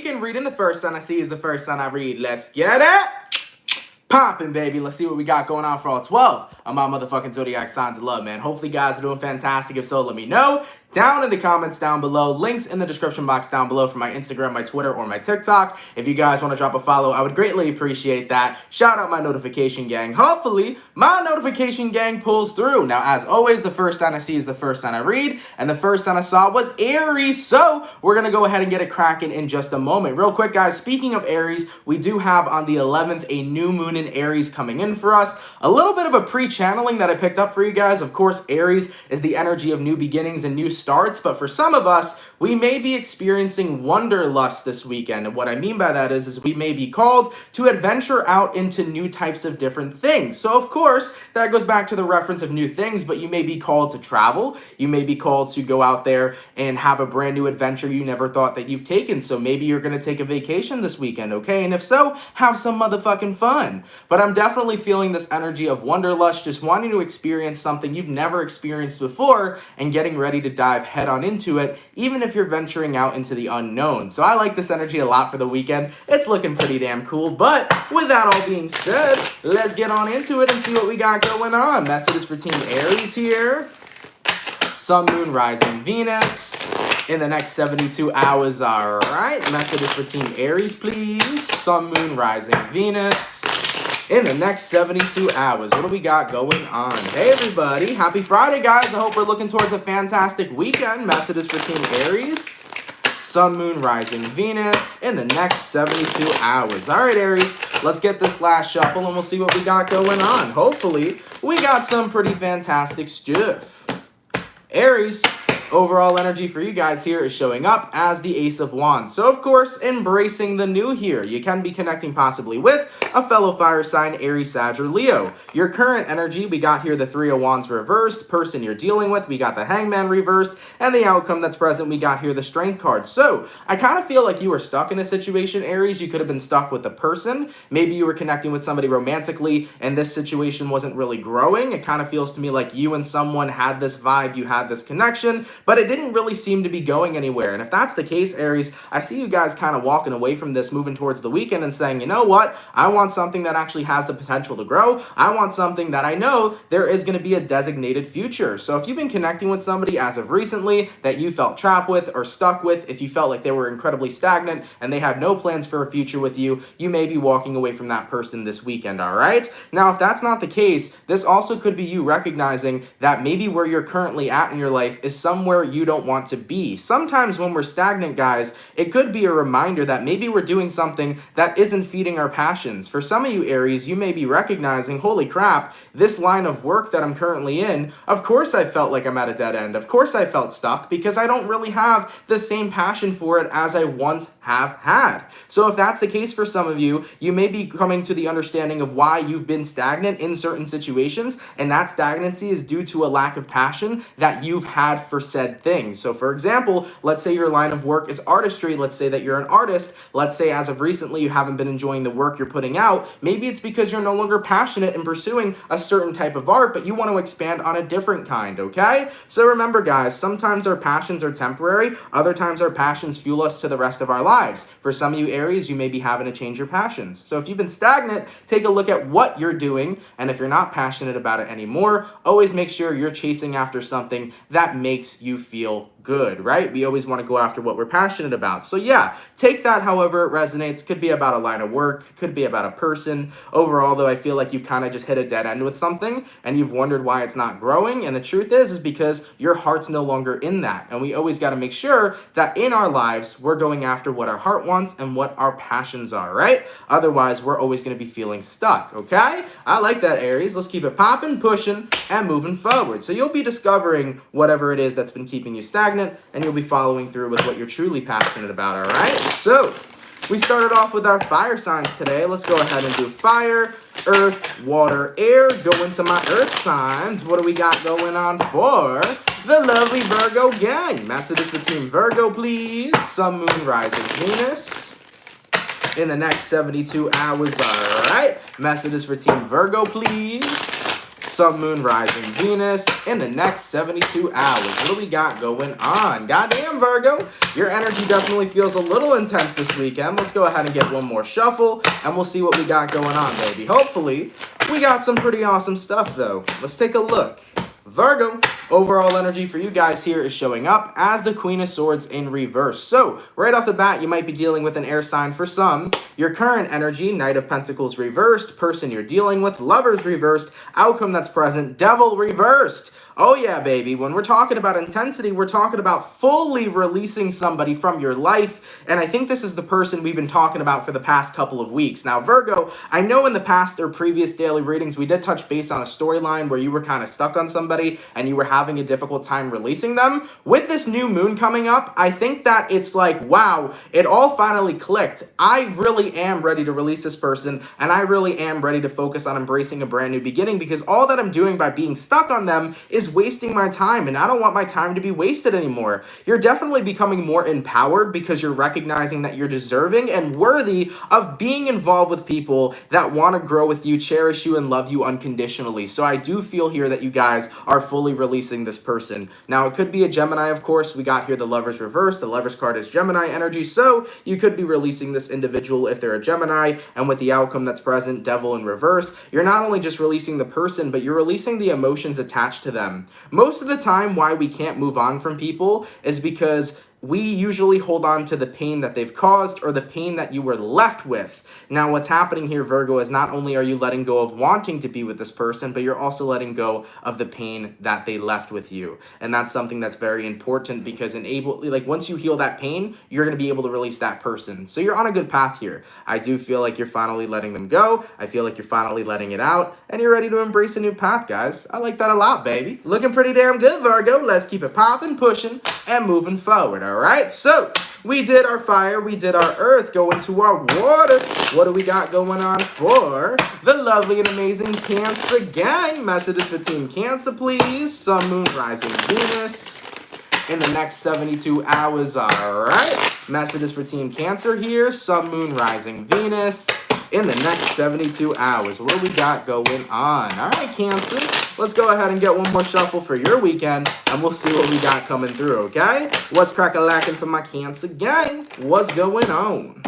weekend reading. The first sign I see is the first sign I read. Let's get it poppin', baby. Let's see what we got going on for all 12 of my motherfucking zodiac signs of love, man. Hopefully, you guys are doing fantastic. If so, let me know down in the comments down below. Links in the description box down below for my Instagram, my Twitter, or my TikTok. If you guys want to drop a follow, I would greatly appreciate that. Shout out my notification gang. Hopefully, my notification gang pulls through. Now, as always, the first sign I see is the first sign I read, and the first sign I saw was Aries. So, we're going to go ahead and get it cracking in just a moment. Real quick, guys, speaking of Aries, we do have on the 11th a new moon in Aries coming in for us. A little bit of a pre-channeling that I picked up for you guys. Of course, Aries is the energy of new beginnings and new starts, but for some of us, we may be experiencing wanderlust this weekend. And what I mean by that is we may be called to adventure out into new types of different things. So of course, that goes back to the reference of new things, but you may be called to travel. You may be called to go out there and have a brand new adventure you never thought that you've taken. So maybe you're going to take a vacation this weekend, okay? And if so, have some motherfucking fun. But I'm definitely feeling this energy of wanderlust, just wanting to experience something you've never experienced before and getting ready to dive head on into it, even if you're venturing out into the unknown. So I like this energy a lot for the weekend. It's looking pretty damn cool. But with that all being said, let's get on into it and see what we got going on. Messages for Team Aries here. Sun, Moon, Rising, Venus in the next 72 hours. All right. Messages for Team Aries, please. Sun, Moon, Rising, Venus in the next 72 hours. What do we got going on? Hey, everybody. Happy Friday, guys. I hope we're looking towards a fantastic weekend. Messages for Team Aries. Sun, Moon, Rising, Venus in the next 72 hours. All right, Aries. Let's get this last shuffle and we'll see what we got going on. Hopefully, we got some pretty fantastic stuff. Aries. Overall energy for you guys here is showing up as the Ace of Wands. So, of course, embracing the new here. You can be connecting possibly with a fellow fire sign, Aries, Sag, or Leo. Your current energy, we got here the Three of Wands reversed. Person you're dealing with, we got the Hangman reversed. And the outcome that's present, we got here the Strength card. So, I kind of feel like you were stuck in a situation, Aries. You could have been stuck with a person. Maybe you were connecting with somebody romantically and this situation wasn't really growing. It kind of feels to me like you and someone had this vibe, you had this connection, but it didn't really seem to be going anywhere. And if that's the case, Aries, I see you guys kind of walking away from this, moving towards the weekend and saying, you know what? I want something that actually has the potential to grow. I want something that I know there is going to be a designated future. So if you've been connecting with somebody as of recently that you felt trapped with or stuck with, if you felt like they were incredibly stagnant and they had no plans for a future with you, you may be walking away from that person this weekend, all right? Now, if that's not the case, this also could be you recognizing that maybe where you're currently at in your life is somewhere you don't want to be. Sometimes when we're stagnant, guys, it could be a reminder that maybe we're doing something that isn't feeding our passions. For some of you, Aries, you may be recognizing, holy crap, this line of work that I'm currently in, of course I felt like I'm at a dead end. Of course I felt stuck because I don't really have the same passion for it as I once have had. So if that's the case for some of you, you may be coming to the understanding of why you've been stagnant in certain situations, and that stagnancy is due to a lack of passion that you've had for said things. So for example, let's say your line of work is artistry. Let's say that you're an artist. Let's say as of recently you haven't been enjoying the work you're putting out. Maybe it's because you're no longer passionate in pursuing a certain type of art, but you want to expand on a different kind, okay? So remember, guys, sometimes our passions are temporary. Other times our passions fuel us to the rest of our lives. For some of you, Aries, you may be having to change your passions. So if you've been stagnant, take a look at what you're doing, and if you're not passionate about it anymore, always make sure you're chasing after something that makes you feel good, right? We always want to go after what we're passionate about. So yeah, take that however it resonates. Could be about a line of work, could be about a person. Overall, though, I feel like you've kind of just hit a dead end with something and you've wondered why it's not growing. And the truth is because your heart's no longer in that. And we always got to make sure that in our lives, we're going after what our heart wants and what our passions are, right? Otherwise, we're always going to be feeling stuck, okay? I like that, Aries. Let's keep it popping, pushing, and moving forward. So you'll be discovering whatever it is that's been keeping you stagnant, and you'll be following through with what you're truly passionate about, all right? So we started off with our fire signs today. Let's go ahead and do fire, earth, water, air. Go into my earth signs. What do we got going on for the lovely Virgo gang? Messages for Team Virgo, please. Sun, Moon, Rising, Venus in the next 72 hours, all right? Messages for Team Virgo, please. Sun, Moon, Rising, Venus in the next 72 hours. What do we got going on? Goddamn, Virgo, your energy definitely feels a little intense this weekend. Let's go ahead and get one more shuffle, and we'll see what we got going on, baby. Hopefully, we got some pretty awesome stuff, though. Let's take a look. Virgo, overall energy for you guys here is showing up as the Queen of Swords in reverse. So, right off the bat, you might be dealing with an air sign for some. Your current energy, Knight of Pentacles reversed, person you're dealing with, Lovers reversed, outcome that's present, Devil reversed. Oh yeah, baby, when we're talking about intensity, we're talking about fully releasing somebody from your life, and I think this is the person we've been talking about for the past couple of weeks. Now, Virgo, I know in the past or previous daily readings, we did touch base on a storyline where you were kind of stuck on somebody and you were having a difficult time releasing them. With this new moon coming up, I think that it's like, wow, it all finally clicked. I really am ready to release this person, and I really am ready to focus on embracing a brand new beginning, because all that I'm doing by being stuck on them is wasting my time, and I don't want my time to be wasted anymore. You're definitely becoming more empowered because you're recognizing that you're deserving and worthy of being involved with people that want to grow with you, cherish you, and love you unconditionally. So I do feel here that you guys are fully releasing this person. Now, it could be a Gemini, of course. We got here the Lovers reverse. The Lovers card is Gemini energy, so you could be releasing this individual if they're a Gemini, and with the outcome that's present, Devil in reverse, you're not only just releasing the person, but you're releasing the emotions attached to them. Most of the time, why we can't move on from people is because we usually hold on to the pain that they've caused or the pain that you were left with. Now, what's happening here, Virgo, is not only are you letting go of wanting to be with this person, but you're also letting go of the pain that they left with you. And that's something that's very important, because once you heal that pain, you're going to be able to release that person. So you're on a good path here. I do feel like you're finally letting them go. I feel like you're finally letting it out, and you're ready to embrace a new path, guys. I like that a lot, baby. Looking pretty damn good, Virgo. Let's keep it popping, pushing, and moving forward. All right, so we did our fire, we did our earth, go into our water. What do we got going on for the lovely and amazing Cancer gang? Messages for Team Cancer, please. Sun, Moon, Rising, Venus in the next 72 hours. All right, messages for Team Cancer here. Sun, Moon, Rising, Venus in the next 72 hours. What do we got going on? All right, Cancer, let's go ahead and get one more shuffle for your weekend, and we'll see what we got coming through, okay? What's crack-a-lackin' for my Cancer gang? What's going on?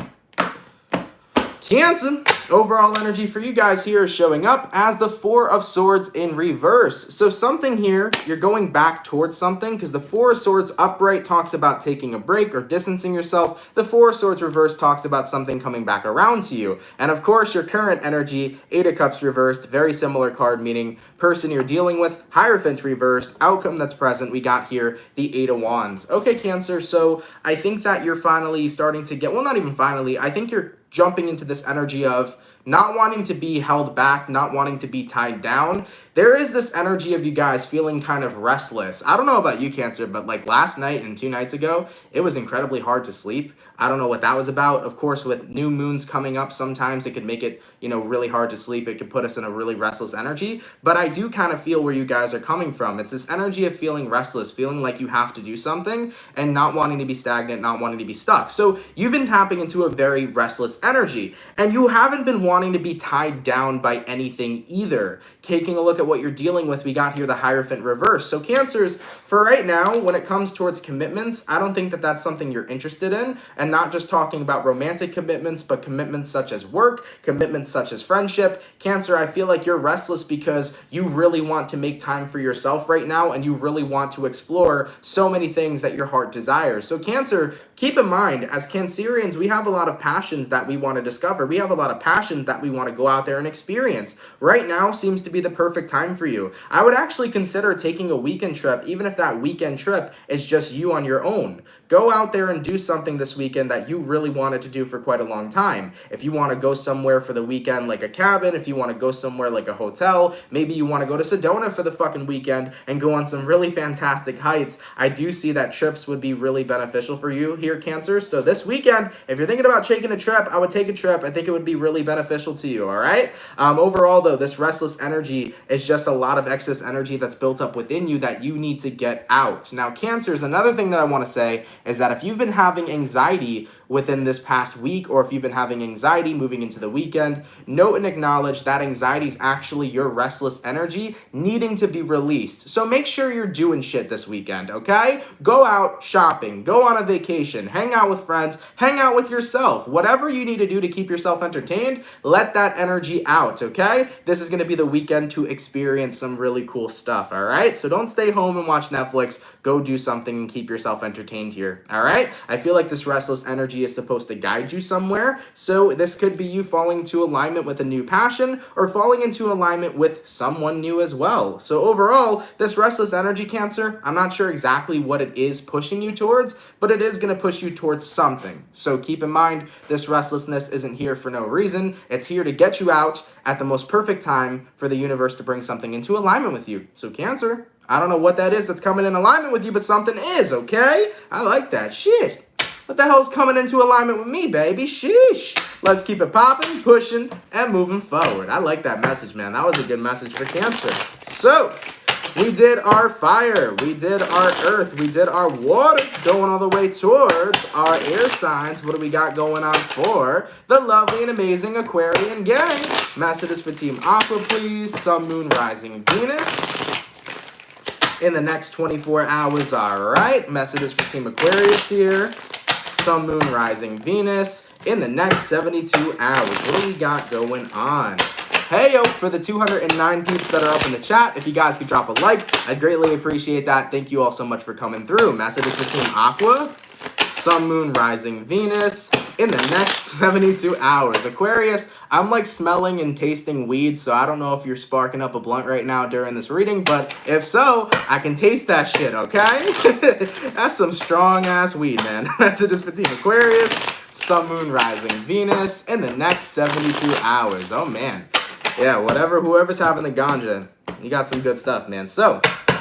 Cancer, overall energy for you guys here is showing up as the Four of Swords in reverse. So something here, you're going back towards something, because the Four of Swords upright talks about taking a break or distancing yourself. The Four of Swords reverse talks about something coming back around to you. And of course, your current energy, Eight of Cups reversed, very similar card, meaning person you're dealing with, Hierophant reversed, outcome that's present. We got here the Eight of Wands. Okay, Cancer, so I think that you're finally starting to get, well, not even finally, I think you're jumping into this energy of not wanting to be held back, not wanting to be tied down. There is this energy of you guys feeling kind of restless. I don't know about you, Cancer, but like last night and 2 nights ago, it was incredibly hard to sleep. I don't know what that was about. Of course, with new moons coming up, sometimes it could make it, really hard to sleep. It could put us in a really restless energy. But I do kind of feel where you guys are coming from. It's this energy of feeling restless, feeling like you have to do something and not wanting to be stagnant, not wanting to be stuck. So you've been tapping into a very restless energy, and you haven't been wanting to be tied down by anything either. Taking a look at what you're dealing with, we got here the Hierophant reverse. So Cancers, for right now, when it comes towards commitments, I don't think that that's something you're interested in, and not just talking about romantic commitments, but commitments such as work, commitments such as friendship. Cancer, I feel like you're restless because you really want to make time for yourself right now, and you really want to explore so many things that your heart desires. So Cancer, keep in mind, as Cancerians, we have a lot of passions that we want to discover. We have a lot of passions that we want to go out there and experience. Right now seems to be the perfect time for you. I would actually consider taking a weekend trip, even if that weekend trip is just you on your own. Go out there and do something this weekend that you really wanted to do for quite a long time. If you want to go somewhere for the weekend like a cabin, if you want to go somewhere like a hotel, maybe you want to go to Sedona for the fucking weekend and go on some really fantastic hikes. I do see that trips would be really beneficial for you here, Cancer. So this weekend, if you're thinking about taking a trip, I would take a trip. I think it would be really beneficial to you, all right? Overall, though, this restless energy is just a lot of excess energy that's built up within you that you need to get out. Now, Cancers, another thing that I want to say is that if you've been having anxiety within this past week, or if you've been having anxiety moving into the weekend, note and acknowledge that anxiety is actually your restless energy needing to be released. So make sure you're doing shit this weekend, okay? Go out shopping, go on a vacation, hang out with friends, hang out with yourself. Whatever you need to do to keep yourself entertained, let that energy out, okay? This is going to be the weekend to experience some really cool stuff, all right? So don't stay home and watch Netflix. Go do something and keep yourself entertained here, all right? I feel like this restless energy is supposed to guide you somewhere, so this could be you falling into alignment with a new passion or falling into alignment with someone new as well. So overall, this restless energy, Cancer, I'm not sure exactly what it is pushing you towards, but it is going to push you towards something. So keep in mind, this restlessness isn't here for no reason. It's here to get you out at the most perfect time for the universe to bring something into alignment with you. So Cancer, I don't know what that is that's coming in alignment with you, but something is, okay? I like that shit. What the hell's coming into alignment with me, baby? Sheesh. Let's keep it popping, pushing, and moving forward. I like that message, man. That was a good message for Cancer. So, we did our fire, we did our earth, we did our water, going all the way towards our air signs. What do we got going on for the lovely and amazing Aquarian gang? Messages for Team Aqua, please. Sun, Moon, Rising, Venus in the next 24 hours, all right? Messages for Team Aquarius here. Sun, Moon, Rising, Venus in the next 72 hours. What do we got going on? Hey, yo, for the 209 peeps that are up in the chat, if you guys could drop a like, I'd greatly appreciate that. Thank you all so much for coming through. Messages for Team Aqua. Sun, Moon, Rising, Venus in the next 72 hours. Aquarius, I'm like smelling and tasting weed, so I don't know if you're sparking up a blunt right now during this reading, but if so, I can taste that shit, okay? That's some strong-ass weed, man. Messages for Team Aquarius. Sun, Moon, Rising, Venus in the next 72 hours. Oh, man. Yeah, whoever's having the ganja, you got some good stuff, man. So,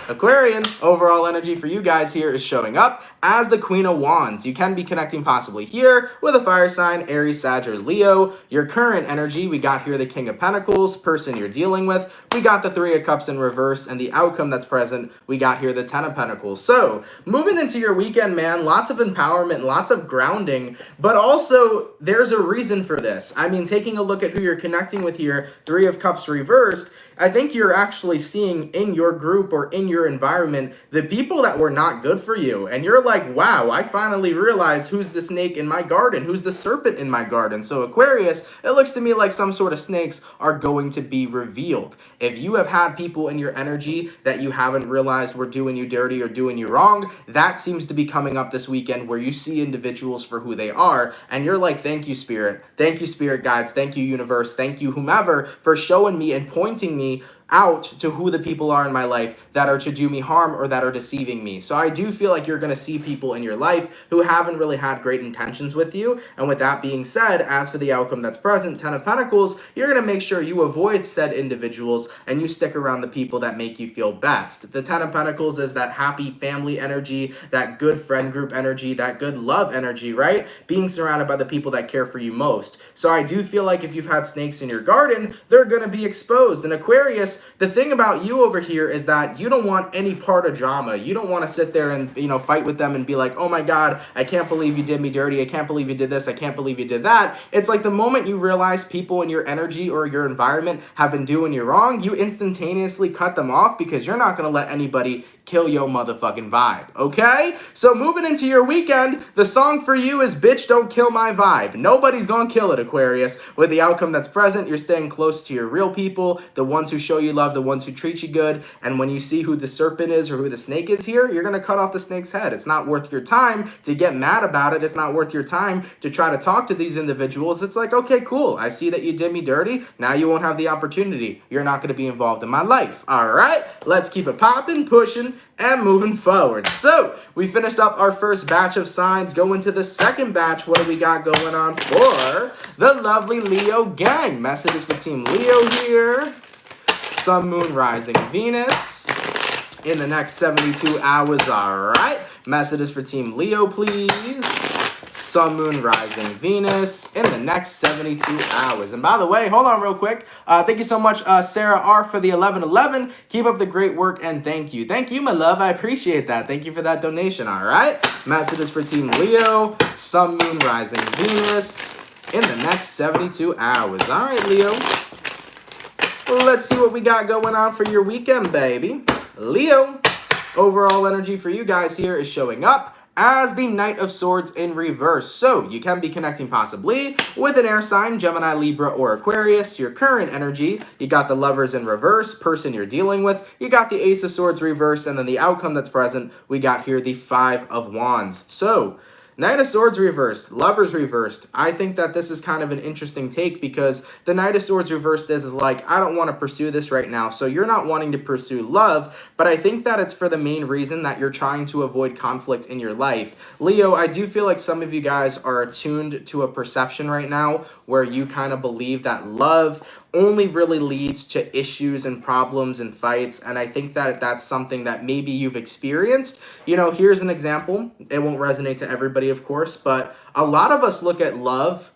Aquarian, overall energy for you guys here is showing up as the Queen of Wands. You can be connecting possibly here with a fire sign, Aries, Sag, or Leo. Your current energy, we got here the King of Pentacles, person you're dealing with. We got the Three of Cups in reverse, and the outcome that's present, we got here the Ten of Pentacles. So, moving into your weekend, man, lots of empowerment, lots of grounding, but also there's a reason for this. I mean, taking a look at who you're connecting with here, Three of Cups reversed, I think you're actually seeing in your group or in your environment the people that were not good for you. And you're like, wow, I finally realized who's the snake in my garden, who's the serpent in my garden. So Aquarius, it looks to me like some sort of snakes are going to be revealed. If you have had people in your energy that you haven't realized were doing you dirty or doing you wrong, that seems to be coming up this weekend where you see individuals for who they are. And you're like, thank you, Spirit. Thank you, Spirit Guides. Thank you, Universe. Thank you, whomever, for showing me and pointing me out to who the people are in my life that are to do me harm or that are deceiving me. So I do feel like you're going to see people in your life who haven't really had great intentions with you. And with that being said, as for the outcome that's present, Ten of Pentacles, you're going to make sure you avoid said individuals and you stick around the people that make you feel best. The Ten of Pentacles is that happy family energy, that good friend group energy, that good love energy, right? Being surrounded by the people that care for you most. So I do feel like if you've had snakes in your garden, they're going to be exposed. And Aquarius, the thing about you over here is that you don't want any part of drama. You don't want to sit there and, fight with them and be like, oh my God, I can't believe you did me dirty. I can't believe you did this. I can't believe you did that. It's like the moment you realize people in your energy or your environment have been doing you wrong, you instantaneously cut them off because you're not going to let anybody kill your motherfucking vibe, okay? So moving into your weekend, the song for you is Bitch Don't Kill My Vibe. Nobody's gonna kill it, Aquarius. With the outcome that's present, you're staying close to your real people, the ones who show you love, the ones who treat you good, and when you see who the serpent is or who the snake is here, you're gonna cut off the snake's head. It's not worth your time to get mad about it. It's not worth your time to try to talk to these individuals. It's like, okay, cool. I see that you did me dirty. Now you won't have the opportunity. You're not gonna be involved in my life. All right, let's keep it popping, pushing, and moving forward. So we finished up our first batch of signs. Go into the second batch. What do we got going on for the lovely Leo gang? Messages for Team Leo here. Sun, Moon, Rising, Venus in the next 72 hours. All right. Messages for Team Leo, please. Sun, Moon, Rising, Venus in the next 72 hours. And by the way, hold on real quick. Thank you so much, Sarah R, for the 1111. Keep up the great work and thank you. Thank you, my love. I appreciate that. Thank you for that donation, all right? Messages for Team Leo, Sun, Moon, Rising, Venus in the next 72 hours. All right, Leo. Let's see what we got going on for your weekend, baby. Leo, overall energy for you guys here is showing up as the Knight of Swords in reverse. So you can be connecting possibly with an air sign, Gemini, Libra, or Aquarius. Your current energy, you got the Lovers in reverse, person you're dealing with. You got the Ace of Swords reversed, and then the outcome that's present, we got here the Five of Wands. So Knight of Swords reversed, Lovers reversed. I think that this is kind of an interesting take because the Knight of Swords reversed is like, I don't want to pursue this right now. So you're not wanting to pursue love, but I think that it's for the main reason that you're trying to avoid conflict in your life. Leo, I do feel like some of you guys are attuned to a perception right now where you kind of believe that love only really leads to issues and problems and fights, and I think that that's something that maybe you've experienced. You know, here's an example. It won't resonate to everybody, of course, but a lot of us look at love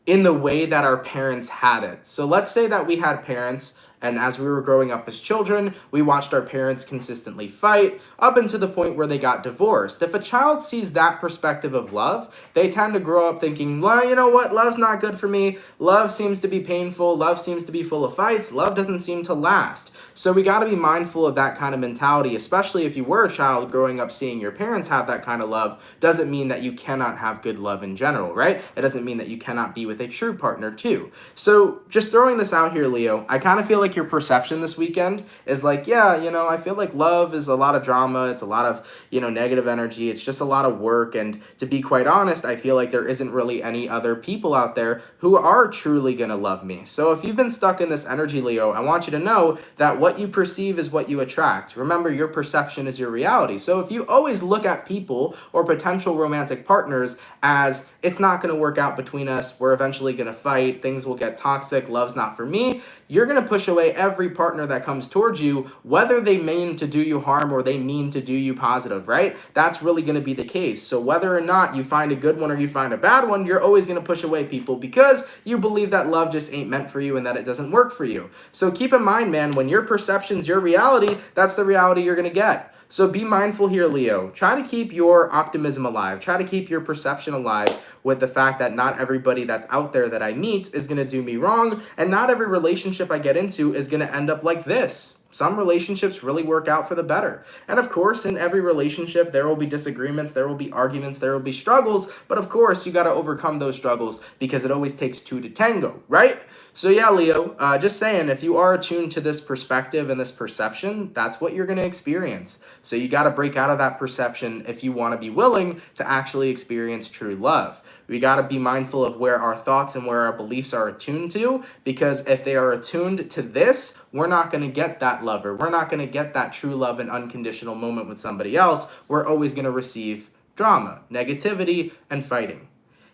in the way that our parents had it. So let's say that we had parents, and as we were growing up as children, we watched our parents consistently fight up until the point where they got divorced. If a child sees that perspective of love, they tend to grow up thinking, well, you know what? Love's not good for me. Love seems to be painful. Love seems to be full of fights. Love doesn't seem to last. So we got to be mindful of that kind of mentality, especially if you were a child growing up seeing your parents have that kind of love. Doesn't mean that you cannot have good love in general, right? It doesn't mean that you cannot be with a true partner too. So just throwing this out here, Leo, I kind of feel like your perception this weekend is like, yeah, you know, I feel like love is a lot of drama. It's a lot of, you know, negative energy. It's just a lot of work. And to be quite honest, I feel like there isn't really any other people out there who are truly going to love me. So if you've been stuck in this energy, Leo, I want you to know that what you perceive is what you attract. Remember, your perception is your reality. So if you always look at people or potential romantic partners as it's not going to work out between us, we're eventually going to fight, things will get toxic, love's not for me, you're going to push away every partner that comes towards you, whether they mean to do you harm or they mean to do you positive, right? That's really going to be the case. So whether or not you find a good one or you find a bad one, you're always going to push away people because you believe that love just ain't meant for you and that it doesn't work for you. So keep in mind, man, when your perception's your reality, that's the reality you're going to get. So be mindful here, Leo. Try to keep your optimism alive. Try to keep your perception alive with the fact that not everybody that's out there that I meet is going to do me wrong, and not every relationship I get into is going to end up like this. Some relationships really work out for the better. And of course, in every relationship, there will be disagreements, there will be arguments, there will be struggles, but of course, you got to overcome those struggles because it always takes two to tango, right? So yeah, Leo, just saying, if you are attuned to this perspective and this perception, that's what you're going to experience. So you got to break out of that perception if you want to be willing to actually experience true love. We got to be mindful of where our thoughts and where our beliefs are attuned to, because if they are attuned to this, we're not going to get that lover. We're not going to get that true love and unconditional moment with somebody else. We're always going to receive drama, negativity, and fighting.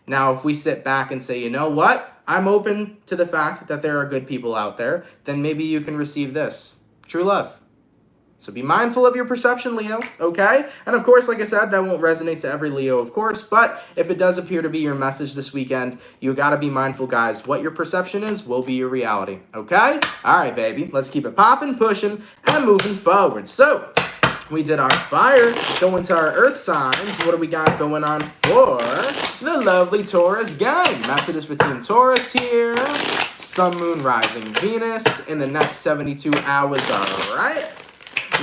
Now, if we sit back and say, you know what? I'm open to the fact that there are good people out there, then maybe you can receive this, true love. So be mindful of your perception, Leo, okay? And of course, like I said, that won't resonate to every Leo, of course, but if it does appear to be your message this weekend, you gotta be mindful, guys. What your perception is will be your reality, okay? All right, baby, let's keep it popping, pushing, and moving forward. So we did our fire, going to our earth signs. What do we got going on for the lovely Taurus gang? Messages for Team Taurus here. Sun, Moon, Rising, Venus in the next 72 hours, all right?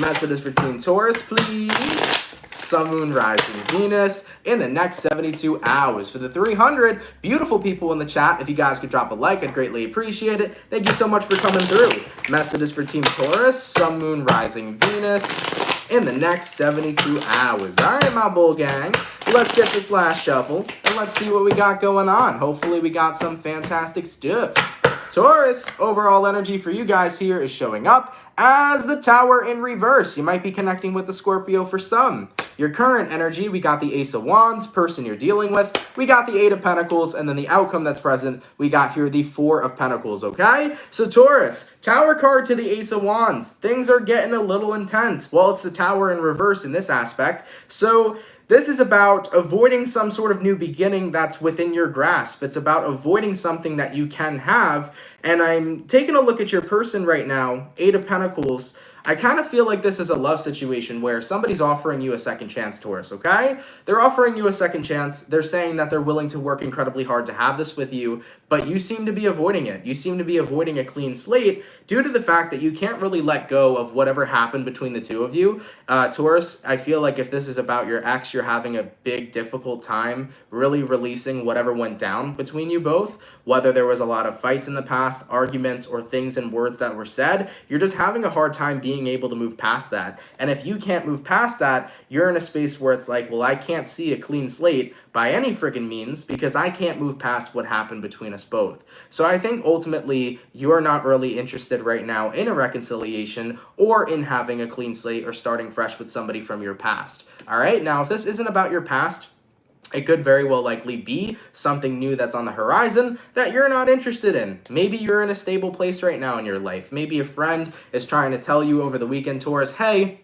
Messages for Team Taurus, please. Sun, Moon, Rising, Venus in the next 72 hours. For the 300 beautiful people in the chat, if you guys could drop a like, I'd greatly appreciate it. Thank you so much for coming through. Messages for Team Taurus, Sun, Moon, Rising, Venus in the next 72 hours. All right, my bull gang, let's get this last shuffle and let's see what we got going on. Hopefully we got some fantastic stuff. Taurus, overall energy for you guys here is showing up as the Tower in reverse. You might be connecting with the Scorpio for some. Your current energy, we got the Ace of Wands, person you're dealing with. We got the Eight of Pentacles, and then the outcome that's present, we got here the Four of Pentacles, okay? So Taurus, Tower card to the Ace of Wands. Things are getting a little intense. Well, it's the Tower in reverse in this aspect. So This is about avoiding some sort of new beginning that's within your grasp. It's about avoiding something that you can have. And I'm taking a look at your person right now, Eight of Pentacles. I kind of feel like this is a love situation where somebody's offering you a second chance, Taurus, okay? They're offering you a second chance. They're saying that they're willing to work incredibly hard to have this with you, but you seem to be avoiding it. You seem to be avoiding a clean slate due to the fact that you can't really let go of whatever happened between the two of you. Taurus, I feel like if this is about your ex, you're having a big, difficult time really releasing whatever went down between you both, whether there was a lot of fights in the past, arguments, or things and words that were said. You're just having a hard time being able to move past that. And if you can't move past that, you're in a space where it's like, well, I can't see a clean slate by any freaking means because I can't move past what happened between us both. So I think ultimately you're not really interested right now in a reconciliation or in having a clean slate or starting fresh with somebody from your past. All right, now if this isn't about your past, it could very well likely be something new that's on the horizon that you're not interested in. Maybe you're in a stable place right now in your life. Maybe a friend is trying to tell you over the weekend, Taurus, hey,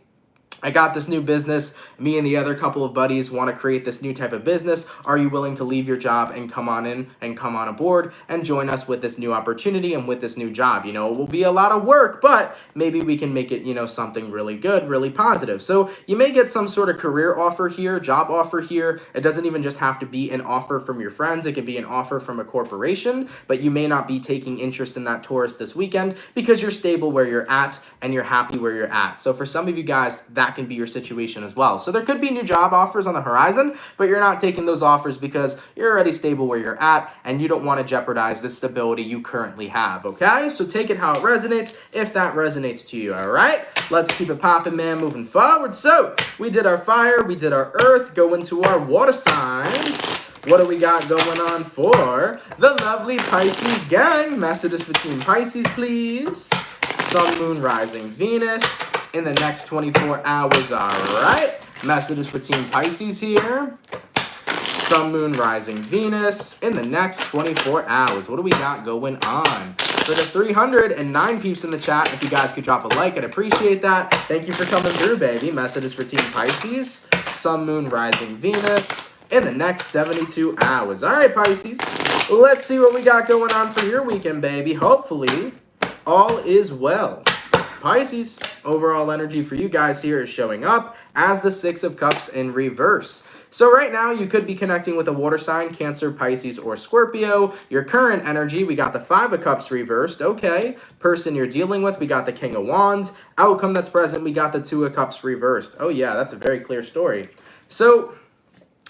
I got this new business. Me and the other couple of buddies want to create this new type of business. Are you willing to leave your job and come on in and come on aboard and join us with this new opportunity and with this new job? You know, it will be a lot of work, but maybe we can make it, you know, something really good, really positive. So you may get some sort of career offer here, job offer here. It doesn't even just have to be an offer from your friends. It could be an offer from a corporation, but you may not be taking interest in that, Taurus, this weekend because you're stable where you're at and you're happy where you're at. So for some of you guys, that can be your situation as well. So there could be new job offers on the horizon, but you're not taking those offers because you're already stable where you're at and you don't want to jeopardize the stability you currently have, okay? So take it how it resonates if that resonates to you, all right? Let's keep it popping, man, moving forward. So we did our fire, we did our earth, go into our water signs. What do we got going on for the lovely Pisces gang? Messages between Pisces, please. Sun, Moon, Rising, Venus in the next 24 hours, all right? Messages for Team Pisces here. Sun, Moon, Rising, Venus in the next 24 hours. What do we got going on? For the 309 peeps in the chat, if you guys could drop a like, I'd appreciate that. Thank you for coming through, baby. Messages for Team Pisces. Sun, Moon, Rising, Venus in the next 72 hours. All right, Pisces. Let's see what we got going on for your weekend, baby. Hopefully, all is well. Pisces, overall energy for you guys here is showing up as the Six of Cups in reverse. So right now, you could be connecting with a water sign, Cancer, Pisces, or Scorpio. Your current energy, we got the Five of Cups reversed. Okay. Person you're dealing with, we got the King of Wands. Outcome that's present, we got the Two of Cups reversed. Oh yeah, that's a very clear story. So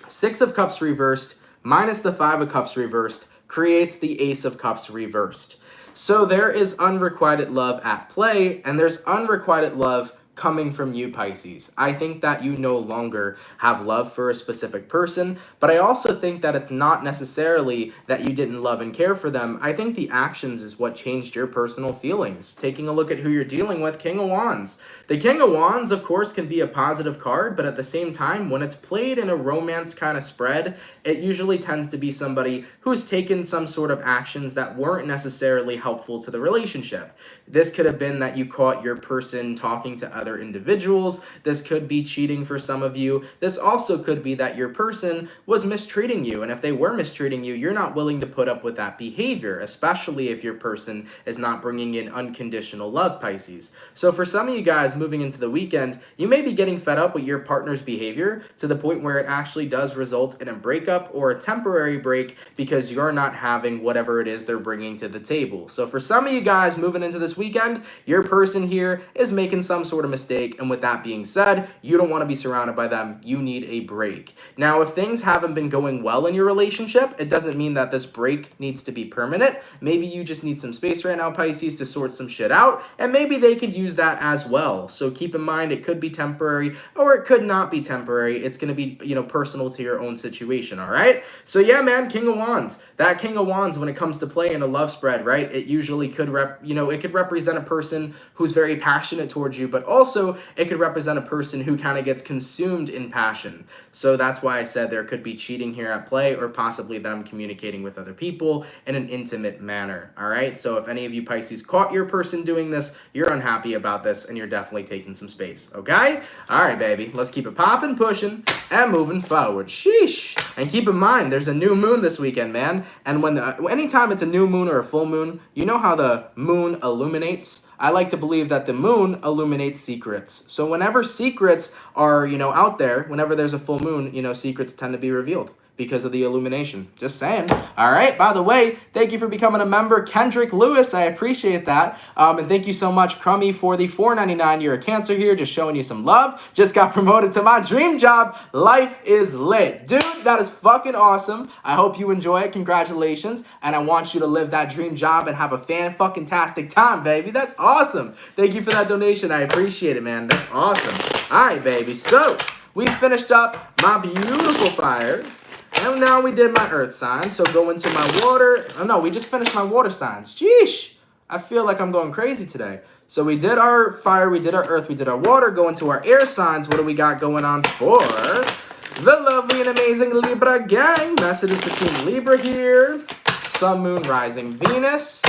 Six of Cups reversed minus the Five of Cups reversed creates the Ace of Cups reversed. So there is unrequited love at play, and there's unrequited love coming from you, Pisces. I think that you no longer have love for a specific person, but I also think that it's not necessarily that you didn't love and care for them. I think the actions is what changed your personal feelings. Taking a look at who you're dealing with, King of Wands. The King of Wands, of course, can be a positive card, but at the same time, when it's played in a romance kind of spread, it usually tends to be somebody who's taken some sort of actions that weren't necessarily helpful to the relationship. This could have been that you caught your person talking to other individuals. This could be cheating for some of you. This also could be that your person was mistreating you. And if they were mistreating you, you're not willing to put up with that behavior, especially if your person is not bringing in unconditional love, Pisces. So for some of you guys moving into the weekend, you may be getting fed up with your partner's behavior to the point where it actually does result in a breakup or a temporary break because you're not having whatever it is they're bringing to the table. So for some of you guys moving into this weekend, your person here is making some sort of mistake, and with that being said, you don't want to be surrounded by them. You need a break. Now, if things haven't been going well in your relationship, it doesn't mean that this break needs to be permanent. Maybe you just need some space right now, Pisces, to sort some shit out, and maybe they could use that as well. So keep in mind, it could be temporary, or it could not be temporary. It's going to be, you know, personal to your own situation, all right? So yeah, man, King of Wands. That King of Wands, when it comes to play in a love spread, right, it usually could, it could represent a person who's very passionate towards you, but also also it could represent a person who kind of gets consumed in passion. So that's why I said there could be cheating here at play, or possibly them communicating with other people in an intimate manner. All right, so if any of you Pisces caught your person doing this, you're unhappy about this and you're definitely taking some space. Okay, all right, baby, let's keep it popping, pushing, and moving forward. Sheesh. And keep in mind, there's a new moon this weekend, man. And when anytime it's a new moon or a full moon, you know how the moon illuminates? I like to believe that the moon illuminates secrets. So whenever secrets are, out there, whenever there's a full moon, secrets tend to be revealed because of the illumination. Just saying. All right. By the way, thank you for becoming a member, Kendrick Lewis. I appreciate that. And thank you so much, Crummy, for the $4.99. You're a Cancer here, just showing you some love. Just got promoted to my dream job. Life is lit. Dude, that is fucking awesome. I hope you enjoy it. Congratulations. And I want you to live that dream job and have a fan-fucking-tastic time, baby. That's awesome. Thank you for that donation. I appreciate it, man. That's awesome. All right, baby. So we finished up my beautiful fire. And now we did my earth sign, so go into my water. Oh no, we just finished my water signs. Jeesh, I feel like I'm going crazy today. So we did our fire, we did our earth, we did our water. Go into our air signs. What do we got going on for the lovely and amazing Libra gang? Messages between Libra here. Sun, Moon, Rising, Venus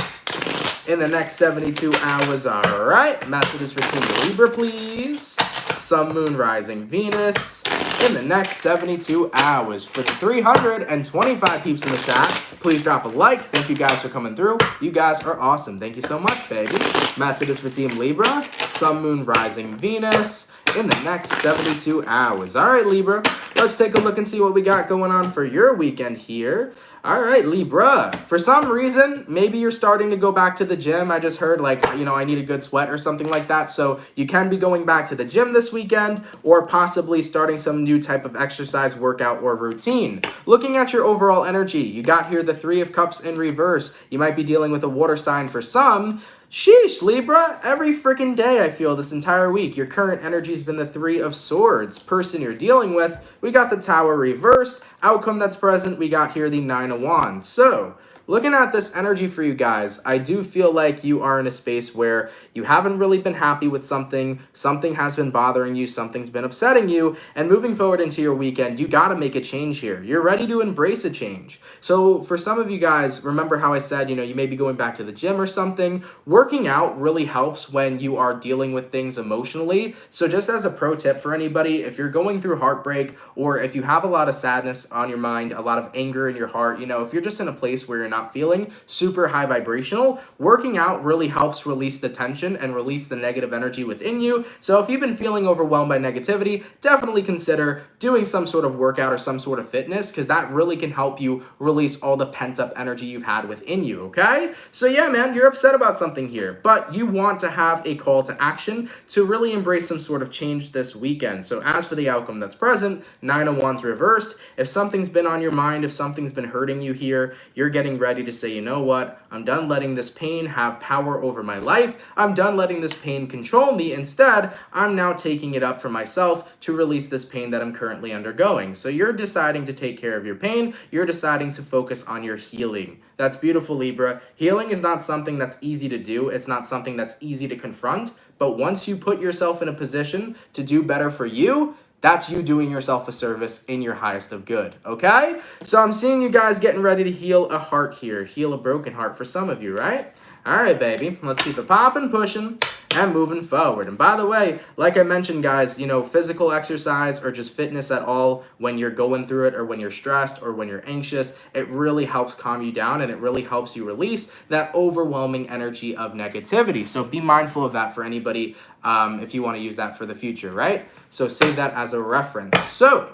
in the next 72 hours. All right, messages for Team Libra, please. Sun, Moon, Rising, Venus in the next 72 hours. For the 325 peeps in the chat, please drop a like. Thank you guys for coming through. You guys are awesome. Thank you so much, baby. Messages for Team Libra. Sun, Moon, Rising, Venus in the next 72 hours. All right, Libra, let's take a look and see what we got going on for your weekend here. All right, Libra. For some reason, maybe you're starting to go back to the gym. I just heard I need a good sweat or something like that. So you can be going back to the gym this weekend, or possibly starting some new type of exercise, workout, or routine. Looking at your overall energy, you got here the Three of Cups in reverse. You might be dealing with a water sign for some. Sheesh, Libra, every freaking day I feel this entire week, your current energy's been the Three of Swords. Person you're dealing with, we got the Tower reversed. Outcome that's present, we got here the Nine of Wands. So, looking at this energy for you guys, I do feel like you are in a space where you haven't really been happy with something. Something has been bothering you. Something's been upsetting you. And moving forward into your weekend, you got to make a change here. You're ready to embrace a change. So for some of you guys, remember how I said, you may be going back to the gym or something. Working out really helps when you are dealing with things emotionally. So just as a pro tip for anybody, if you're going through heartbreak, or if you have a lot of sadness on your mind, a lot of anger in your heart, if you're just in a place where you're not feeling super high vibrational, working out really helps release the tension and release the negative energy within you. So if you've been feeling overwhelmed by negativity, definitely consider doing some sort of workout or some sort of fitness, because that really can help you release all the pent-up energy you've had within you, okay? So yeah, man, you're upset about something here, but you want to have a call to action to really embrace some sort of change this weekend. So as for the outcome that's present, Nine of Wands reversed. If something's been on your mind, if something's been hurting you here, you're getting ready to say, you know what? I'm done letting this pain have power over my life. I'm done letting this pain control me. Instead, I'm now taking it up for myself to release this pain that I'm currently undergoing. So you're deciding to take care of your pain. You're deciding to focus on your healing. That's beautiful, Libra. Healing is not something that's easy to do. It's not something that's easy to confront. But once you put yourself in a position to do better for you, that's you doing yourself a service in your highest of good, okay? So I'm seeing you guys getting ready to heal a heart here. Heal a broken heart for some of you, right? All right, baby. Let's keep it popping, pushing, and moving forward. And by the way, like I mentioned, guys, physical exercise or just fitness at all, when you're going through it or when you're stressed or when you're anxious, it really helps calm you down, and it really helps you release that overwhelming energy of negativity. So be mindful of that for anybody if you want to use that for the future, right? So save that as a reference. So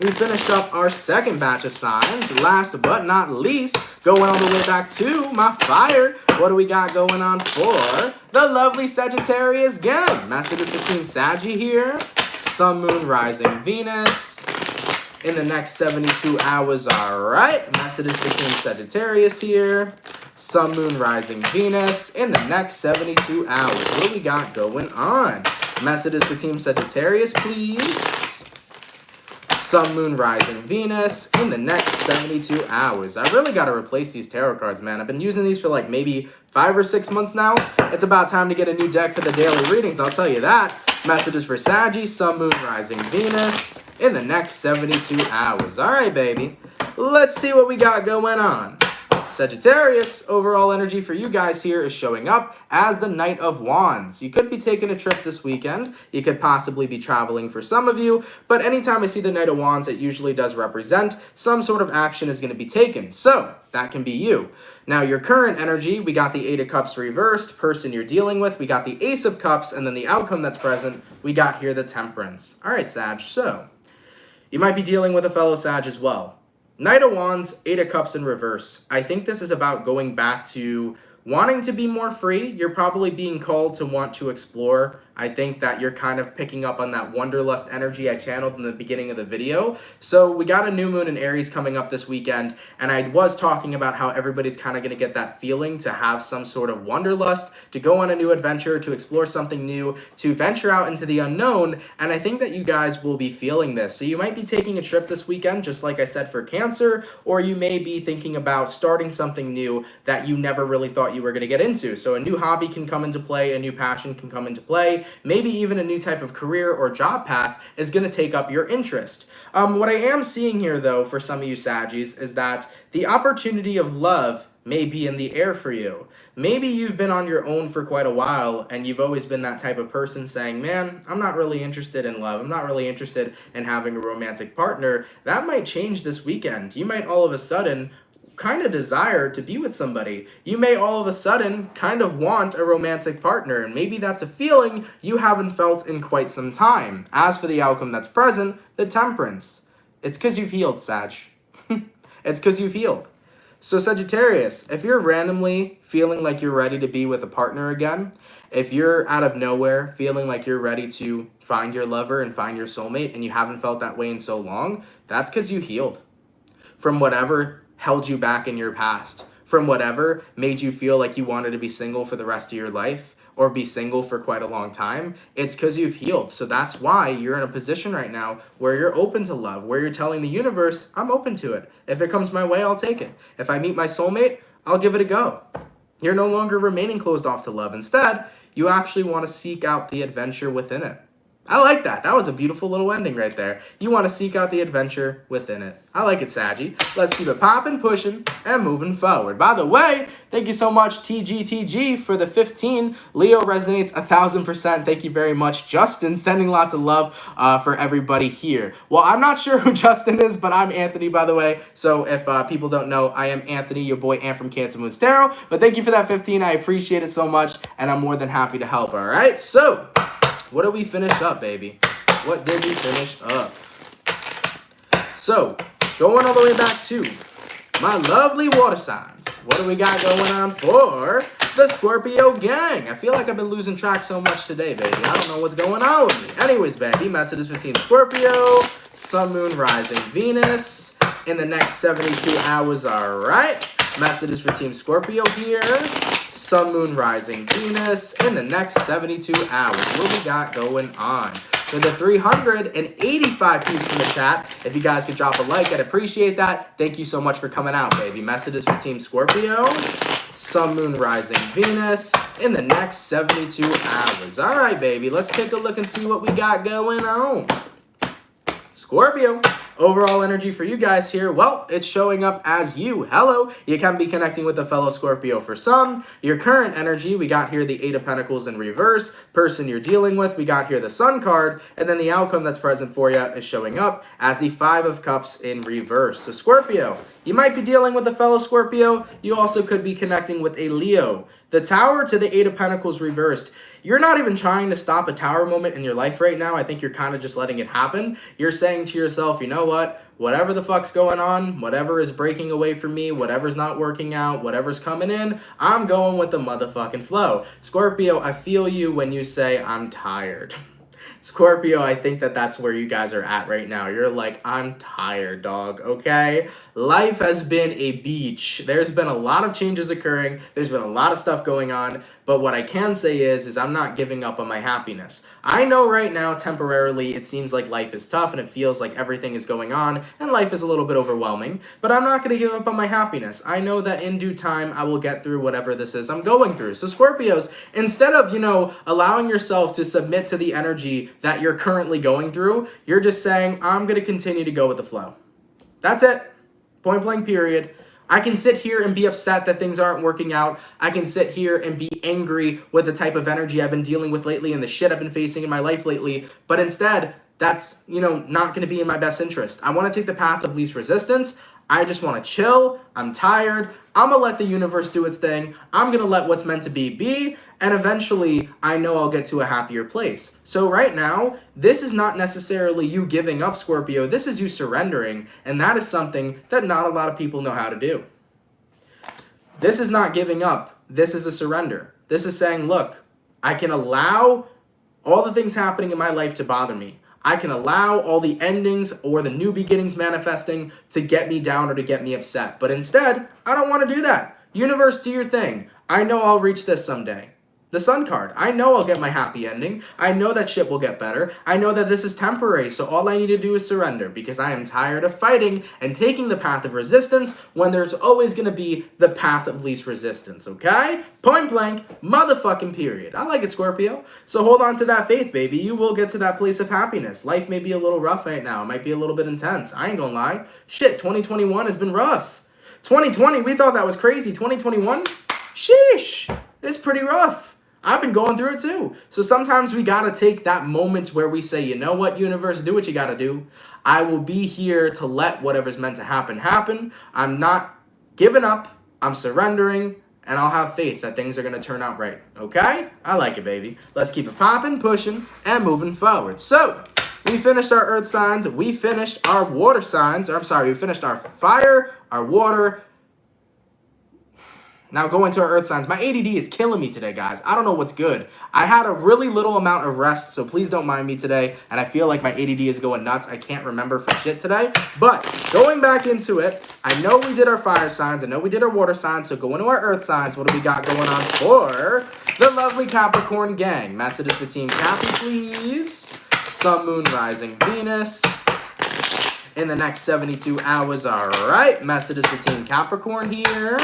we finished up our second batch of signs. Last but not least, going all the way back to my fire, what do we got going on for the lovely Sagittarius gang? Messages between Saggy here. Sun, Moon, Rising, Venus in the next 72 hours. All right. Messages between Sagittarius here. Sun, Moon, Rising, Venus in the next 72 hours. What do we got going on? Messages for Team Sagittarius, please. Sun, Moon, Rising, Venus in the next 72 hours. I really got to replace these tarot cards, man. I've been using these for like maybe 5 or 6 months now. It's about time to get a new deck for the daily readings, I'll tell you that. Messages for Sagittarius, Sun, Moon, Rising, Venus in the next 72 hours. All right, baby. Let's see what we got going on. Sagittarius, overall energy for you guys here is showing up as the Knight of Wands. You could be taking a trip this weekend. You could possibly be traveling for some of you. But anytime I see the Knight of Wands, it usually does represent some sort of action is going to be taken. So that can be you. Now, your current energy, we got the Eight of Cups reversed, person you're dealing with. We got the Ace of Cups, and then the outcome that's present, we got here the Temperance. All right, Sag, so you might be dealing with a fellow Sag as well. Knight of Wands, Eight of Cups in reverse. I think this is about going back to wanting to be more free. You're probably being called to want to explore. I think that you're kind of picking up on that wanderlust energy I channeled in the beginning of the video. So we got a new moon in Aries coming up this weekend, and I was talking about how everybody's kind of going to get that feeling to have some sort of wanderlust, to go on a new adventure, to explore something new, to venture out into the unknown, and I think that you guys will be feeling this. So you might be taking a trip this weekend, just like I said for Cancer, or you may be thinking about starting something new that you never really thought you were going to get into. So a new hobby can come into play, a new passion can come into play. Maybe even a new type of career or job path is going to take up your interest. What I am seeing here, though, for some of you Saggies, is that the opportunity of love may be in the air for you. Maybe you've been on your own for quite a while, and you've always been that type of person saying, man, I'm not really interested in love. I'm not really interested in having a romantic partner. That might change this weekend. You might all of a sudden kind of desire to be with somebody. You may all of a sudden kind of want a romantic partner, and maybe that's a feeling you haven't felt in quite some time. As for the outcome that's present, the Temperance. It's because you've healed, Sag. It's because you've healed. So Sagittarius, if you're randomly feeling like you're ready to be with a partner again, if you're out of nowhere feeling like you're ready to find your lover and find your soulmate, and you haven't felt that way in so long, that's because you healed from whatever held you back in your past, from whatever made you feel like you wanted to be single for the rest of your life or be single for quite a long time. It's because you've healed. So that's why you're in a position right now where you're open to love, where you're telling the universe, I'm open to it. If it comes my way, I'll take it. If I meet my soulmate, I'll give it a go. You're no longer remaining closed off to love. Instead, you actually want to seek out the adventure within it. I like that. That was a beautiful little ending right there. You want to seek out the adventure within it. I like it, Saggy. Let's keep it popping, pushing, and moving forward. By the way, thank you so much, TGTG, for the 15. Leo resonates 1000%. Thank you very much, Justin. Sending lots of love for everybody here. Well, I'm not sure who Justin is, but I'm Anthony, by the way. So if people don't know, I am Anthony, your boy Ant from CancerMoonsTarot. But thank you for that 15. I appreciate it so much, and I'm more than happy to help, all right? So what did we finish up, baby? What did we finish up? So, going all the way back to my lovely water signs. What do we got going on for the Scorpio gang? I feel like I've been losing track so much today, baby. I don't know what's going on with me. Anyways, baby, messages for Team Scorpio, Sun, Moon, Rising, Venus in the next 72 hours, all right? Messages for Team Scorpio here. Sun, Moon, Rising, Venus in the next 72 hours. What we got going on? For the 385 peeps in the chat, if you guys could drop a like, I'd appreciate that. Thank you so much for coming out, baby. Messages for Team Scorpio. Sun, Moon, Rising, Venus in the next 72 hours. All right, baby. Let's take a look and see what we got going on. Scorpio. Overall energy for you guys here, well, it's showing up as you. Hello. You can be connecting with a fellow Scorpio for some. Your current energy, we got here the Eight of Pentacles in reverse. Person you're dealing with, we got here the Sun card. And then the outcome that's present for you is showing up as the Five of Cups in reverse. So Scorpio, you might be dealing with a fellow Scorpio. You also could be connecting with a Leo. The Tower to the Eight of Pentacles reversed. You're not even trying to stop a tower moment in your life right now. I think you're kind of just letting it happen. You're saying to yourself, you know what? Whatever the fuck's going on, whatever is breaking away from me, whatever's not working out, whatever's coming in, I'm going with the motherfucking flow. Scorpio, I feel you when you say I'm tired. Scorpio, I think that that's where you guys are at right now. You're like, I'm tired, dog, okay? Life has been a beach. There's been a lot of changes occurring. There's been a lot of stuff going on. But what I can say is I'm not giving up on my happiness. I know right now, temporarily, it seems like life is tough and it feels like everything is going on and life is a little bit overwhelming. But I'm not going to give up on my happiness. I know that in due time, I will get through whatever this is I'm going through. So Scorpios, instead of, allowing yourself to submit to the energy that you're currently going through, you're just saying, I'm going to continue to go with the flow. That's it. Point blank period. I can sit here and be upset that things aren't working out. I can sit here and be angry with the type of energy I've been dealing with lately and the shit I've been facing in my life lately. But instead, that's, not going to be in my best interest. I want to take the path of least resistance. I just want to chill. I'm tired. I'm going to let the universe do its thing. I'm going to let what's meant to be. And eventually, I know I'll get to a happier place. So right now, this is not necessarily you giving up, Scorpio. This is you surrendering. And that is something that not a lot of people know how to do. This is not giving up. This is a surrender. This is saying, look, I can allow all the things happening in my life to bother me. I can allow all the endings or the new beginnings manifesting to get me down or to get me upset. But instead, I don't want to do that. Universe, do your thing. I know I'll reach this someday. The Sun card. I know I'll get my happy ending. I know that shit will get better. I know that this is temporary, so all I need to do is surrender because I am tired of fighting and taking the path of resistance when there's always going to be the path of least resistance, okay? Point blank, motherfucking period. I like it, Scorpio. So hold on to that faith, baby. You will get to that place of happiness. Life may be a little rough right now. It might be a little bit intense. I ain't gonna lie. Shit, 2021 has been rough. 2020, we thought that was crazy. 2021, sheesh, it's pretty rough. I've been going through it too. So sometimes we got to take that moment where we say, you know what, universe, do what you got to do. I will be here to let whatever's meant to happen, happen. I'm not giving up. I'm surrendering. And I'll have faith that things are going to turn out right. Okay? I like it, baby. Let's keep it popping, pushing, and moving forward. So, we finished our earth signs. We finished our water signs. We finished our fire, our water. Now going to our earth signs. My ADD is killing me today, guys. I don't know what's good. I had a really little amount of rest, so please don't mind me today. And I feel like my ADD is going nuts. I can't remember for shit today. But going back into it, I know we did our fire signs. I know we did our water signs. So going to our earth signs, what do we got going on for the lovely Capricorn gang? Messages for Team Cappy, please. Sun, Moon, Rising, Venus. In the next 72 hours, all right. Messages for Team Capricorn here.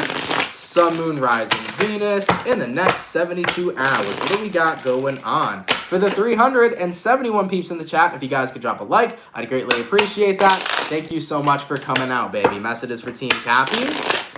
Sun, Moon, Rising, Venus in the next 72 hours. What do we got going on? For the 371 peeps in the chat, if you guys could drop a like, I'd greatly appreciate that. Thank you so much for coming out, baby. Messages for Team Cappy.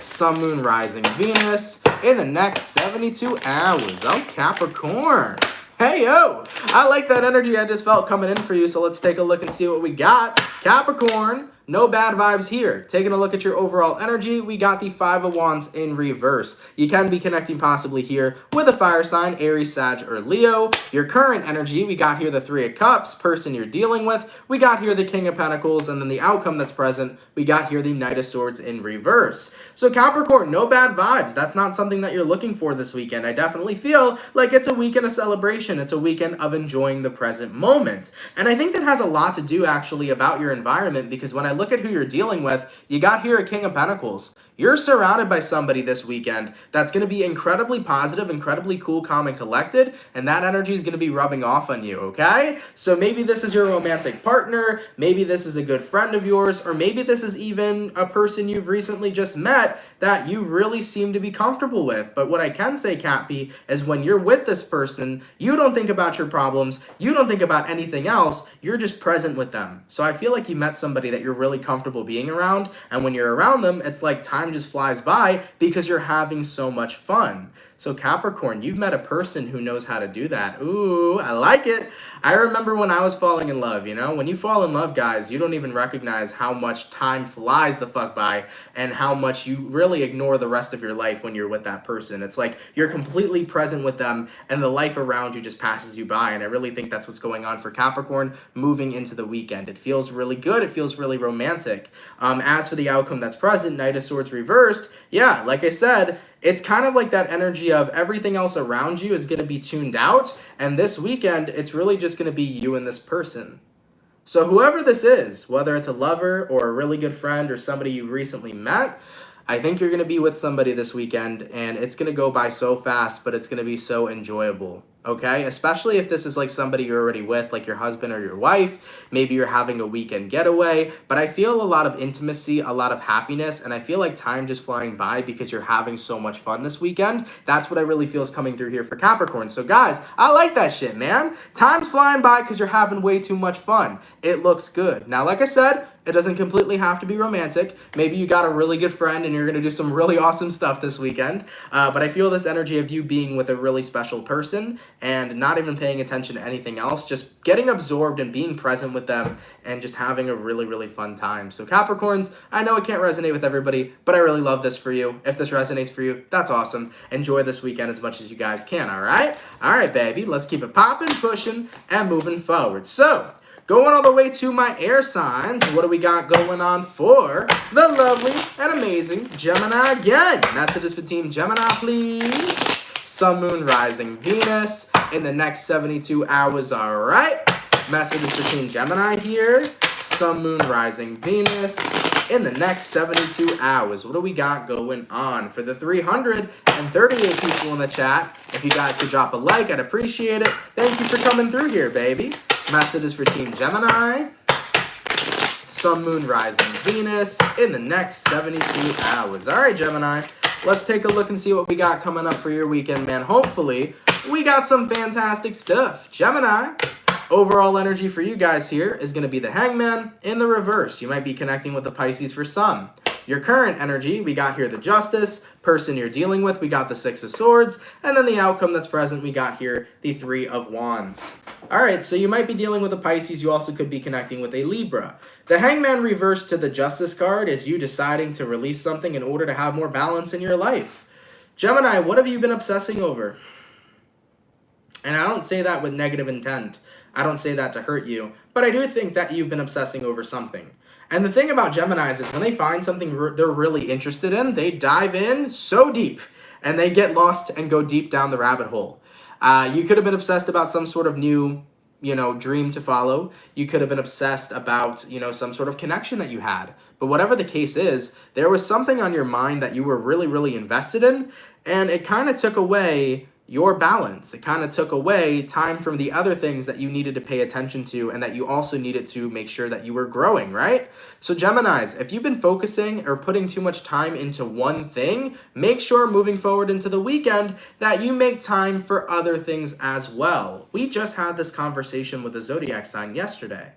Sun, Moon, Rising, Venus in the next 72 hours. Oh, Capricorn. Hey, yo. I like that energy I just felt coming in for you, so let's take a look and see what we got. Capricorn. No bad vibes here. Taking a look at your overall energy, we got the Five of Wands in reverse. You can be connecting possibly here with a fire sign, Aries, Sag, or Leo. Your current energy, we got here the Three of Cups, person you're dealing with. We got here the King of Pentacles, and then the outcome that's present, we got here the Knight of Swords in reverse. So Capricorn, no bad vibes. That's not something that you're looking for this weekend. I definitely feel like it's a weekend of celebration. It's a weekend of enjoying the present moment. And I think that has a lot to do actually about your environment, because when I look at who you're dealing with, you got here a King of Pentacles. You're surrounded by somebody this weekend that's going to be incredibly positive, incredibly cool, calm, and collected, and that energy is going to be rubbing off on you, okay? So maybe this is your romantic partner, maybe this is a good friend of yours, or maybe this is even a person you've recently just met that you really seem to be comfortable with. But what I can say, Cappy, is when you're with this person, you don't think about your problems, you don't think about anything else, you're just present with them. So I feel like you met somebody that you're really comfortable being around, and when you're around them, it's like time just flies by because you're having so much fun. So Capricorn, you've met a person who knows how to do that. Ooh, I like it. I remember when I was falling in love, when you fall in love, guys, you don't even recognize how much time flies the fuck by and how much you really ignore the rest of your life when you're with that person. It's like you're completely present with them and the life around you just passes you by. And I really think that's what's going on for Capricorn moving into the weekend. It feels really good. It feels really romantic. As for the outcome that's present, Knight of Swords reversed, yeah, like I said, it's kind of like that energy of everything else around you is going to be tuned out. And this weekend, it's really just going to be you and this person. So whoever this is, whether it's a lover or a really good friend or somebody you recently met, I think you're going to be with somebody this weekend, and it's going to go by so fast, but it's going to be so enjoyable, okay? Especially if this is like somebody you're already with, like your husband or your wife. Maybe you're having a weekend getaway, but I feel a lot of intimacy, a lot of happiness, and I feel like time just flying by because you're having so much fun this weekend. That's what I really feel is coming through here for Capricorn. So guys, I like that shit, man. Time's flying by because you're having way too much fun. It looks good. Now, like I said, it doesn't completely have to be romantic. Maybe you got a really good friend and you're going to do some really awesome stuff this weekend. But I feel this energy of you being with a really special person and not even paying attention to anything else, just getting absorbed and being present with them and just having a really, really fun time. So Capricorns, I know it can't resonate with everybody, but I really love this for you. If this resonates for you, that's awesome. Enjoy this weekend as much as you guys can, all right? All right, baby, let's keep it popping, pushing, and moving forward. So, going all the way to my air signs, what do we got going on for the lovely and amazing Gemini again? Messages for Team Gemini, please. Sun, Moon, Rising, Venus in the next 72 hours, all right? Messages for Team Gemini here. Sun, Moon, Rising, Venus in the next 72 hours. What do we got going on for the 338 people in the chat? If you guys could drop a like, I'd appreciate it. Thank you for coming through here, baby. Messages for Team Gemini. Sun, Moon, Rising, Venus in the next 72 hours. All right, Gemini, let's take a look and see what we got coming up for your weekend, man. Hopefully, we got some fantastic stuff. Gemini, overall energy for you guys here is going to be the Hangman in the reverse. You might be connecting with the Pisces for some. Your current energy, we got here the Justice, person you're dealing with, we got the Six of Swords, and then the outcome that's present, we got here the Three of Wands. All right, so you might be dealing with a Pisces, you also could be connecting with a Libra. The Hangman reverse to the Justice card is you deciding to release something in order to have more balance in your life. Gemini, what have you been obsessing over? And I don't say that with negative intent. I don't say that to hurt you, but I do think that you've been obsessing over something. And the thing about Geminis is when they find something they're really interested in, they dive in so deep and they get lost and go deep down the rabbit hole. You could have been obsessed about some sort of new, dream to follow. You could have been obsessed about, some sort of connection that you had. But whatever the case is, there was something on your mind that you were really, really invested in, and it kind of took away your balance. It kind of took away time from the other things that you needed to pay attention to and that you also needed to make sure that you were growing, right? So Geminis, if you've been focusing or putting too much time into one thing, make sure moving forward into the weekend that you make time for other things as well. We just had this conversation with a zodiac sign yesterday.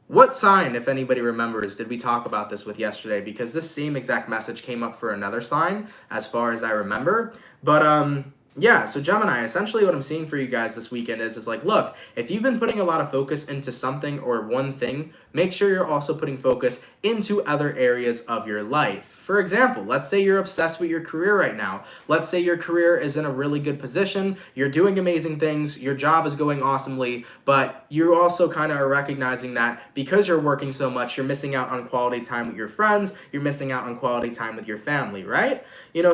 What sign, if anybody remembers, did we talk about this with yesterday? Because this same exact message came up for another sign, as far as I remember. But, yeah, so Gemini, essentially what I'm seeing for you guys this weekend is like, look, if you've been putting a lot of focus into something or one thing, make sure you're also putting focus into other areas of your life. For example, let's say you're obsessed with your career right now. Let's say your career is in a really good position, you're doing amazing things, your job is going awesomely, but you also kind of are recognizing that because you're working so much, you're missing out on quality time with your friends, you're missing out on quality time with your family, right?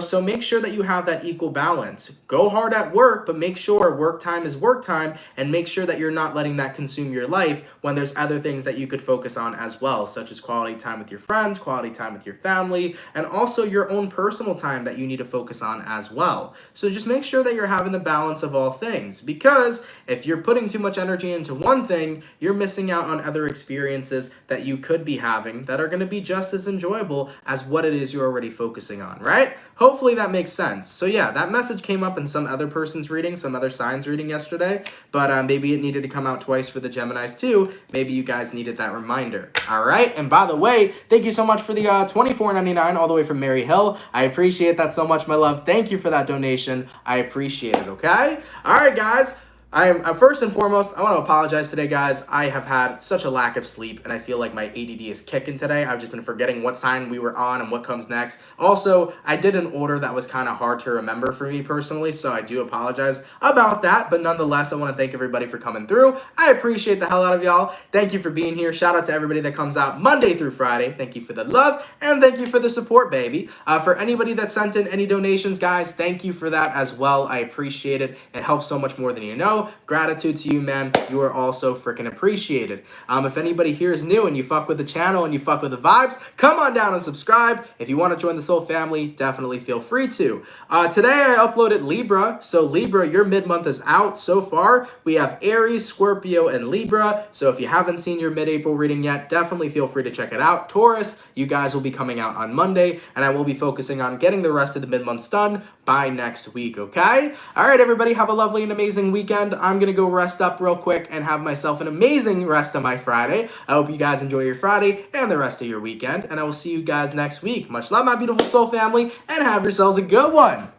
So make sure that you have that equal balance. Go hard at work, but make sure work time is work time, and make sure that you're not letting that consume your life when there's other things that you could focus on as well, such as quality time with your friends, quality time with your family, and also your own personal time that you need to focus on as well. So just make sure that you're having the balance of all things, because if you're putting too much energy into one thing, you're missing out on other experiences that you could be having that are going to be just as enjoyable as what it is you're already focusing on, right? Hopefully that makes sense. So yeah, that message came up in some other person's reading, some other signs reading yesterday, but maybe it needed to come out twice for the Geminis too. Maybe you guys needed that reminder. All right, and by the way, thank you so much for the $24.99 all the way from Mary Hill. I appreciate that so much, my love. Thank you for that donation. I appreciate it, okay? All right, guys. First and foremost, I want to apologize today, guys. I have had such a lack of sleep, and I feel like my ADD is kicking today. I've just been forgetting what sign we were on and what comes next. Also, I did an order that was kind of hard to remember for me personally, so I do apologize about that. But nonetheless, I want to thank everybody for coming through. I appreciate the hell out of y'all. Thank you for being here. Shout out to everybody that comes out Monday through Friday. Thank you for the love, and thank you for the support, baby. For anybody that sent in any donations, guys, thank you for that as well. I appreciate it. It helps so much more than you know. Gratitude to you, man. You are also freaking appreciated. If anybody here is new and you fuck with the channel and you fuck with the vibes, come on down and subscribe. If you want to join the Soul family, definitely feel free to. Today I uploaded Libra. So Libra, your mid-month is out so far. We have Aries, Scorpio, and Libra. So if you haven't seen your mid-April reading yet, definitely feel free to check it out. Taurus, you guys will be coming out on Monday, and I will be focusing on getting the rest of the mid-months done by next week, okay? All right, everybody, have a lovely and amazing weekend. I'm gonna go rest up real quick and have myself an amazing rest of my Friday. I hope you guys enjoy your Friday and the rest of your weekend, and I will see you guys next week. Much love, my beautiful soul family, and have yourselves a good one.